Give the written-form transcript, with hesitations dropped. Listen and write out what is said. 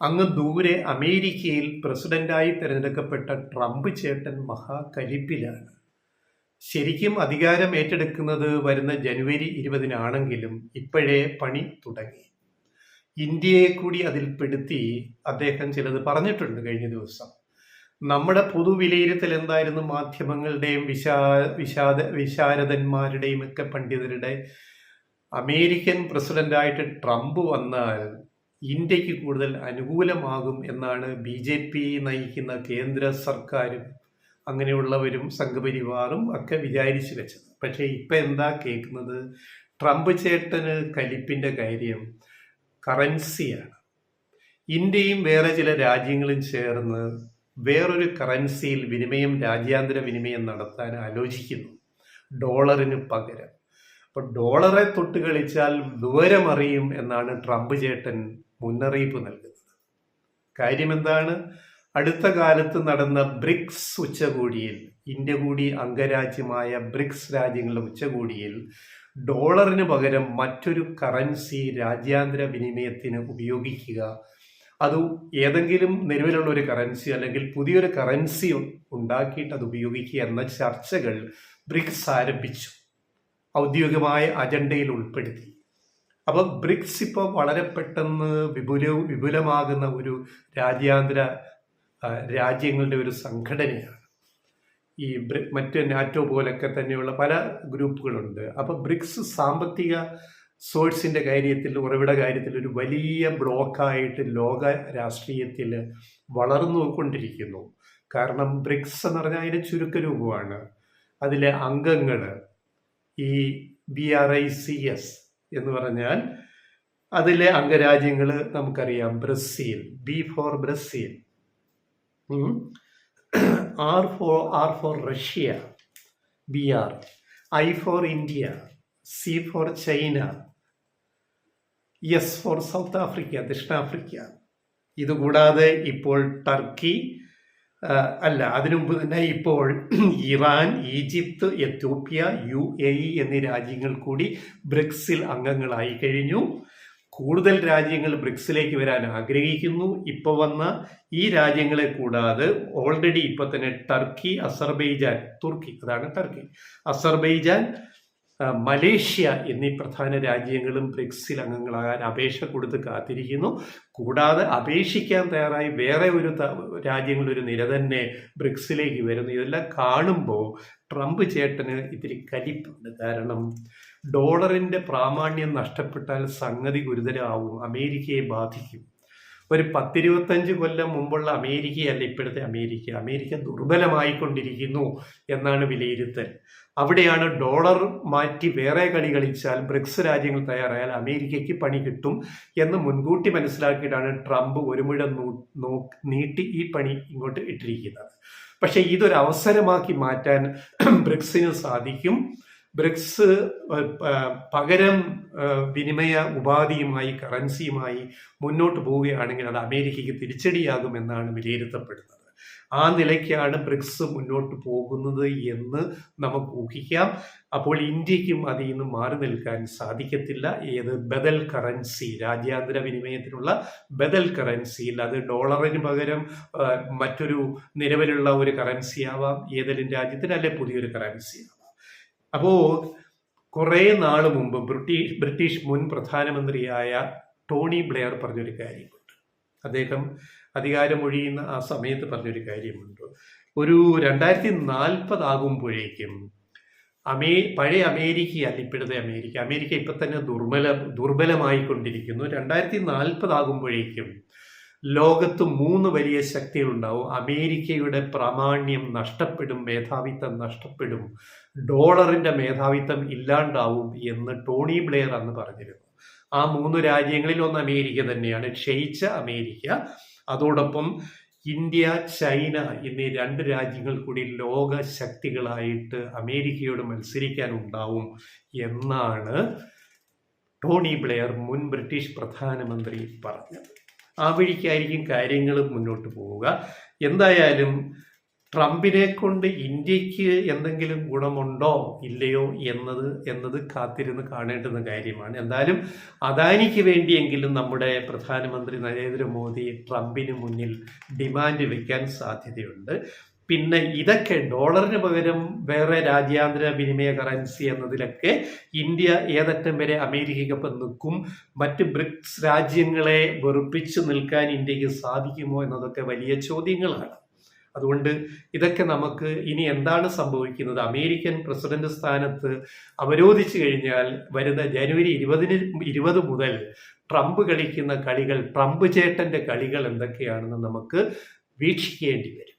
അങ്ങ് ദൂരെ അമേരിക്കയിൽ പ്രസിഡന്റായി തിരഞ്ഞെടുക്കപ്പെട്ട ട്രംപ് ചേട്ടൻ മഹാകലിപ്പിലാണ്. ശരിക്കും അധികാരം ഏറ്റെടുക്കുന്നത് വരുന്ന ജനുവരി 20-നാണെങ്കിലും ഇപ്പോഴേ പണി തുടങ്ങി. ഇന്ത്യയെ കൂടി അതിൽ പെടുത്തി അദ്ദേഹം ചിലത് പറഞ്ഞിട്ടുണ്ട് കഴിഞ്ഞ ദിവസം. നമ്മുടെ പൊതുവിലയിരുത്തൽ എന്തായിരുന്നു? മാധ്യമങ്ങളുടെയും വിശാരദന്മാരുടെയും ഒക്കെ പണ്ഡിതരുടെ, അമേരിക്കൻ പ്രസിഡന്റായിട്ട് ട്രംപ് വന്നാൽ ഇന്ത്യക്ക് കൂടുതൽ അനുകൂലമാകും എന്നാണ് BJP നയിക്കുന്ന കേന്ദ്ര സർക്കാരും അങ്ങനെയുള്ളവരും സംഘപരിവാറും ഒക്കെ വിചാരിച്ചു വെച്ചത്. പക്ഷേ ഇപ്പം എന്താ കേൾക്കുന്നത്? ട്രംപ് ചേട്ടന് കലിപ്പിൻ്റെ കാര്യം കറൻസിയാണ്. ഇന്ത്യയും വേറെ ചില രാജ്യങ്ങളും ചേർന്ന് വേറൊരു കറൻസിയിൽ രാജ്യാന്തര വിനിമയം നടത്താൻ ആലോചിക്കുന്നു, ഡോളറിന് പകരം. അപ്പോൾ ഡോളറെ തൊട്ട് കളിച്ചാൽ വിവരമറിയും എന്നാണ് ട്രംപ് ചേട്ടൻ മുന്നറിയിപ്പ് നൽകുന്നത്. കാര്യം എന്താണ്? അടുത്ത കാലത്ത് നടന്ന ബ്രിക്സ് ഉച്ചകോടിയിൽ, ഇന്ത്യ കൂടി അംഗരാജ്യമായ ബ്രിക്സ് രാജ്യങ്ങളുടെ ഉച്ചകോടിയിൽ ഡോളറിന് പകരം മറ്റൊരു കറൻസി രാജ്യാന്തര വിനിമയത്തിന് ഉപയോഗിക്കുക, അത് ഏതെങ്കിലും നിലവിലുള്ള ഒരു കറൻസി അല്ലെങ്കിൽ പുതിയൊരു കറൻസി ഉണ്ടാക്കിയിട്ട് അത് ഉപയോഗിക്കുക എന്ന ചർച്ചകൾ ബ്രിക്സ് ആരംഭിച്ചു, ഔദ്യോഗികമായ അജണ്ടയിൽ ഉൾപ്പെടുത്തി. അപ്പോൾ ബ്രിക്സ് ഇപ്പോൾ വളരെ പെട്ടെന്ന് വിപുലമാകുന്ന ഒരു രാജ്യങ്ങളുടെ ഒരു സംഘടനയാണ്. ഈ മറ്റ് നാറ്റോ പോലൊക്കെ തന്നെയുള്ള പല ഗ്രൂപ്പുകളുണ്ട്. അപ്പോൾ ബ്രിക്സ് സാമ്പത്തിക സോഴ്സിൻ്റെ കാര്യത്തിൽ, ഉറവിട കാര്യത്തിൽ ഒരു വലിയ ബ്ലോക്കായിട്ട് ലോക രാഷ്ട്രീയത്തിൽ വളർന്നുകൊണ്ടിരിക്കുന്നു. കാരണം ബ്രിക്സ് എന്ന് പറഞ്ഞാൽ അതിൻ്റെ ചുരുക്കരൂപമാണ്. അതിലെ അംഗങ്ങൾ ഈ BRICS എന്ന് പറഞ്ഞാൽ അതിലെ അംഗരാജ്യങ്ങൾ നമുക്കറിയാം. Brazil, B for Brazil, R for Russia, BR, I for India, C for China, S for south Africa, ദക്ഷിണാഫ്രിക്ക. ഇതുകൂടാതെ ഇപ്പോൾ ടർക്കി, അതിനു മുമ്പ് തന്നെ ഇപ്പോൾ ഇറാൻ, ഈജിപ്ത്, എത്യോപ്യ, UAE എന്നീ രാജ്യങ്ങൾ കൂടി ബ്രിക്സിൽ അംഗങ്ങളായി കഴിഞ്ഞു. കൂടുതൽ രാജ്യങ്ങൾ ബ്രിക്സിലേക്ക് വരാൻ ആഗ്രഹിക്കുന്നു. ഇപ്പോൾ വന്ന ഈ രാജ്യങ്ങളെ കൂടാതെ ഓൾറെഡി ഇപ്പോൾ തന്നെ ടർക്കി, അസർബൈജാൻ, മലേഷ്യ എന്നീ പ്രധാന രാജ്യങ്ങളും ബ്രിക്സിൽ അംഗങ്ങളാകാൻ അപേക്ഷ കൊടുത്ത് കാത്തിരിക്കുന്നു. കൂടാതെ അപേക്ഷിക്കാൻ തയ്യാറായി വേറെ ഒരു നിര തന്നെ ബ്രിക്സിലേക്ക് വരുന്നു. ഇതെല്ലാം കാണുമ്പോൾ ട്രംപ് ചേട്ടന് ഇത്തിരി കലിപ്പുണ്ട്. കാരണം ഡോളറിൻ്റെ പ്രാമാണ്യം നഷ്ടപ്പെട്ടാൽ സംഗതി ഗുരുതരമാവും, അമേരിക്കയെ ബാധിക്കും. ഒരു 10-25 കൊല്ലം മുമ്പുള്ള അമേരിക്കയല്ല ഇപ്പോഴത്തെ അമേരിക്ക ദുർബലമായിക്കൊണ്ടിരിക്കുന്നു എന്നാണ് വിലയിരുത്തൽ. അവിടെയാണ് ഡോളർ മാറ്റി വേറെ കളി കളിച്ചാൽ ബ്രിക്സ് രാജ്യങ്ങൾ തയ്യാറായാൽ അമേരിക്കയ്ക്ക് പണി കിട്ടും എന്ന് മുൻകൂട്ടി മനസ്സിലാക്കിയിട്ടാണ് ട്രംപ് ഒരു മുഴം നീട്ടി ഈ പണി ഇങ്ങോട്ട് ഇട്ടിരിക്കുന്നത്. പക്ഷെ ഇതൊരു അവസരമാക്കി മാറ്റാൻ ബ്രിക്സിന് സാധിക്കും. ബ്രിക്സ് പകരം വിനിമയ ഉപാധിയുമായി, കറൻസിയുമായി മുന്നോട്ട് പോവുകയാണെങ്കിൽ അത് അമേരിക്കയ്ക്ക് തിരിച്ചടിയാകുമെന്നാണ് വിലയിരുത്തപ്പെടുന്നത്. ആ നിലയ്ക്കാണ് ബ്രിക്സ് മുന്നോട്ട് പോകുന്നത് എന്ന് നമുക്ക് ഊഹിക്കാം. അപ്പോൾ ഇന്ത്യക്കും അതിൽ നിന്ന് മാറി നിൽക്കാൻ സാധിക്കത്തില്ല. ബദൽ കറൻസി, രാജ്യാന്തര വിനിമയത്തിനുള്ള ബദൽ കറൻസിയിൽ, അത് ഡോളറിന് പകരം മറ്റൊരു നിലവിലുള്ള ഒരു കറൻസി ആവാം, ഏതെങ്കിലും രാജ്യത്തിന്, അല്ലെ പുതിയൊരു കറൻസി ആവാം. അപ്പോൾ കുറേ നാൾ മുമ്പ് ബ്രിട്ടീഷ് മുൻ പ്രധാനമന്ത്രിയായ ടോണി ബ്ലെയർ പറഞ്ഞൊരു കാര്യമുണ്ട്. അദ്ദേഹം അധികാരമൊഴിയുന്ന ആ സമയത്ത് പറഞ്ഞൊരു കാര്യമുണ്ട്. ഒരു 2040 ആകുമ്പോഴേക്കും പഴയ അമേരിക്കയല്ല ഇപ്പോഴത്തെ അമേരിക്ക ഇപ്പം തന്നെ ദുർബലമായിക്കൊണ്ടിരിക്കുന്നു. 2040 ആകുമ്പോഴേക്കും ലോകത്ത് 3 വലിയ ശക്തികളുണ്ടാവും. അമേരിക്കയുടെ പ്രാമാണ്യം നഷ്ടപ്പെടും, മേധാവിത്വം നഷ്ടപ്പെടും, ഡോളറിന്റെ മേധാവിത്വം ഇല്ലാണ്ടാവും എന്ന് ടോണി ബ്ലെയർ അന്ന് പറഞ്ഞിരുന്നു. ആ 3 രാജ്യങ്ങളിൽ ഒന്ന് അമേരിക്ക തന്നെയാണ്, ക്ഷയിച്ച അമേരിക്ക. അതോടൊപ്പം ഇന്ത്യ, ചൈന എന്നീ 2 രാജ്യങ്ങൾ കൂടി ലോക ശക്തികളായിട്ട് അമേരിക്കയോട് മത്സരിക്കാനുണ്ടാവും എന്നാണ് ടോണി ബ്ലെയർ, മുൻ ബ്രിട്ടീഷ് പ്രധാനമന്ത്രി, പറഞ്ഞത്. ആ വഴിക്കായിരിക്കും കാര്യങ്ങൾ മുന്നോട്ട് പോവുക. എന്തായാലും ട്രംപിനെ കൊണ്ട് ഇന്ത്യക്ക് എന്തെങ്കിലും ഗുണമുണ്ടോ ഇല്ലയോ എന്നത് കാത്തിരുന്ന് കാണേണ്ടുന്ന കാര്യമാണ്. എന്തായാലും അദാനിക്ക് വേണ്ടിയെങ്കിലും നമ്മുടെ പ്രധാനമന്ത്രി നരേന്ദ്രമോദി ട്രംപിന് മുന്നിൽ ഡിമാൻഡ് വയ്ക്കാൻ സാധ്യതയുണ്ട്. പിന്നെ ഇതൊക്കെ ഡോളറിന് പകരം വേറെ രാജ്യാന്തര വിനിമയ കറൻസി എന്നതിലൊക്കെ ഇന്ത്യ ഏതറ്റം വരെ അമേരിക്കയ്ക്കൊപ്പം നിൽക്കും, മറ്റ് ബ്രിക്സ് രാജ്യങ്ങളെ വെറുപ്പിച്ച് നിൽക്കാൻ ഇന്ത്യക്ക് സാധിക്കുമോ എന്നതൊക്കെ വലിയ ചോദ്യങ്ങളാണ്. അതുകൊണ്ട് ഇതൊക്കെ നമുക്ക് ഇനി എന്താണ് സംഭവിക്കുന്നത്, അമേരിക്കൻ പ്രസിഡന്റ് സ്ഥാനത്ത് അവരോധിച്ചു കഴിഞ്ഞാൽ വരുന്ന ജനുവരി 20 മുതൽ ട്രംപ് കളിക്കുന്ന കളികൾ, ട്രംപ് ചേട്ടന്റെ കളികൾ എന്തൊക്കെയാണെന്ന് നമുക്ക് വീക്ഷിക്കേണ്ടി വരും.